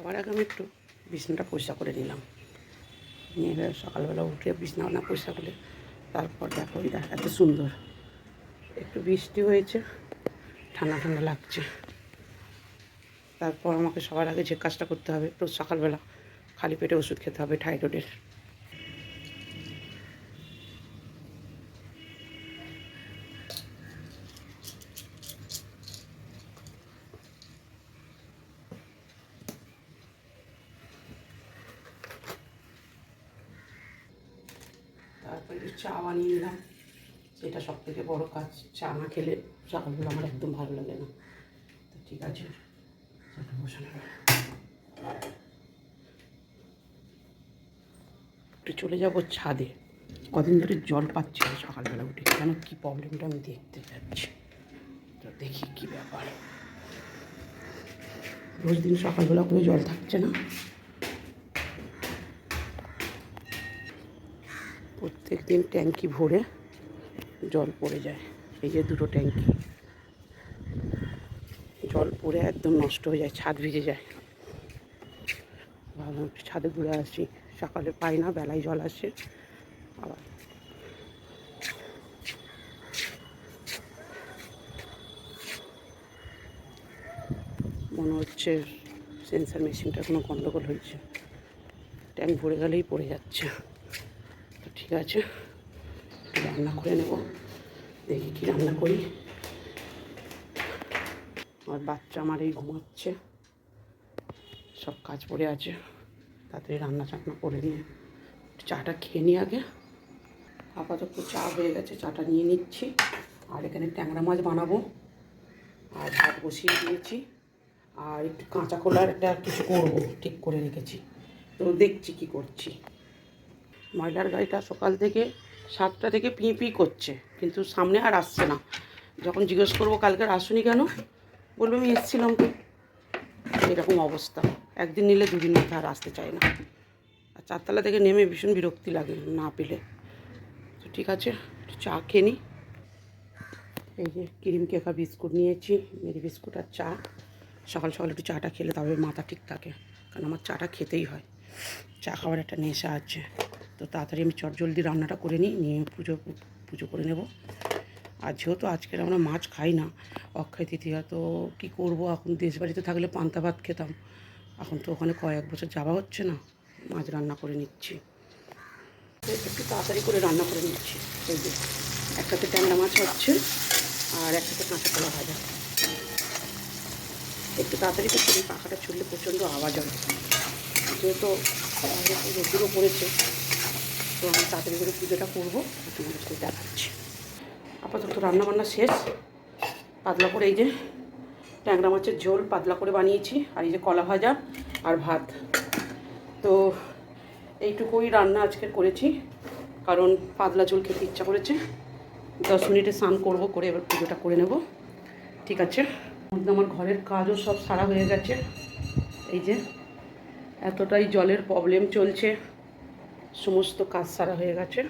সবার আগে আমি একটু বিছানাটা পরিষ্কার করে নিলাম, নিয়ে এবার সকালবেলা উঠে বিছানা পরিষ্কার করলে তারপর দেখো এত সুন্দর। একটু বৃষ্টি হয়েছে, ঠান্ডা ঠান্ডা লাগছে। তারপর আমাকে সবার আগে যে কাজটা করতে হবে, রোজ সকালবেলা খালি পেটে ওষুধ খেতে হবে থাইরয়েডের। তারপর একটু চা বানিয়ে নিলাম, সেটা সব থেকে বড় কাজ। চা না খেলে সকালবেলা আমার একদম ভালো লাগে না। তো ঠিক আছে, চাটা বসে নেব। একটু চলে যাবো ছাদে, কদিন ধরে জল পাচ্ছি না সকালবেলা উঠে, কেন কী প্রবলেমটা আমি দেখতে যাচ্ছি। তো দেখি কী ব্যাপার, রোজ দিন সকালবেলা করে জল থাকছে না। প্রত্যেক দিন ট্যাঙ্কি ভরে জল পড়ে যায়, এই যে দুটো ট্যাঙ্কি জল পড়ে একদম নষ্ট হয়ে যায়, ছাদ ভিজে যায়। ভাবলাম একটু ছাদে ঘুরে আসি, সকালে পাই না, বেলায় জল আসে। আবার মনে হচ্ছে সেন্সার মেশিনটার কোনো গন্ডগোল হয়েছে, ট্যাঙ্ক ভরে গেলেই পড়ে যাচ্ছে। তো ঠিক আছে, একটু রান্না করে নেব, দেখি কী রান্না করি। আর বাচ্চা আমার এই ঘুমাচ্ছে, সব কাজ পড়ে আছে, তাড়াতাড়ি রান্না চান্না করে নিয়ে চাটা খেয়ে নিই আগে। আপাতত চা হয়ে গেছে, চাটা নিয়ে নিচ্ছি। আর এখানে ট্যাংরা মাছ বানাবো, আর ভাত বসিয়ে দিয়েছি। আর একটু কাঁচা কলার একটা কিছু করবো ঠিক করে রেখেছি, তো দেখছি কি করছি। ময়লার গাড়িটা সকাল থেকে 7টা থেকে পিঁ পিঁ করছে, কিন্তু সামনে আর আসছে না। যখন জিজ্ঞেস করবো কালকে আসুনি কেন, বলবো আমি এসেছিলাম তো। এরকম অবস্থা, একদিন নিলে দুদিন মধ্যে আর আসতে চায় না। আর 4তলা থেকে নেমে ভীষণ বিরক্তি লাগে না পেলে। তো ঠিক আছে, চা খেয়ে নিই। এই যে ক্রিম কেকা বিস্কুট নিয়েছি, মেরি বিস্কুট আর চা। সকাল সকাল একটু চাটা খেলে তবে মাথা ঠিক থাকে, কারণ আমার চাটা খেতেই হয়, চা খাওয়ার একটা নেশা আছে। তো তাড়াতাড়ি আমি চটজলদি রান্নাটা করে নিয়ে পুজো করে নেব। আর যেহেতু আজকের আমরা মাছ খাই না, অক্ষয় তৃতীয়া, তো কী করবো এখন। দেশ বাড়িতে থাকলে পান্তা ভাত খেতাম, এখন তো ওখানে কয়েক বছর যাওয়া হচ্ছে না। মাছ রান্না করে নিচ্ছি, একটু তাড়াতাড়ি করে রান্না করে নিচ্ছি। এই যে একটাতে ট্যাংরা মাছ হচ্ছে, আর একটাতে কাঁচা কলা ভাজা। একটু তাড়াতাড়ি করছি, এই পাখাটা ছুটলে প্রচণ্ড আওয়াজ হয়, যেহেতু রোদ্দুরও পড়েছে। তো আমি তাড়াতাড়ি করে পুজোটা করবো, তোমাদের সাথে দেখাচ্ছি। আপাতত রান্নাবান্না শেষ। পাতলা করে এই যে ট্যাংরা মাছের ঝোল পাতলা করে বানিয়েছি, আর এই যে কলা ভাজা আর ভাত। তো এইটুকুই রান্না আজকে করেছি, কারণ পাতলা ঝোল খেতে ইচ্ছা করেছে। 10 মিনিটে স্নান করবো, করে এবার পুজোটা করে নেব। ঠিক আছে, আমার ঘরের কাজও সব সারা হয়ে গেছে। এই যে এতটাই জলের প্রবলেম চলছে, সমস্ত কাজ সারা হয়ে গেছে।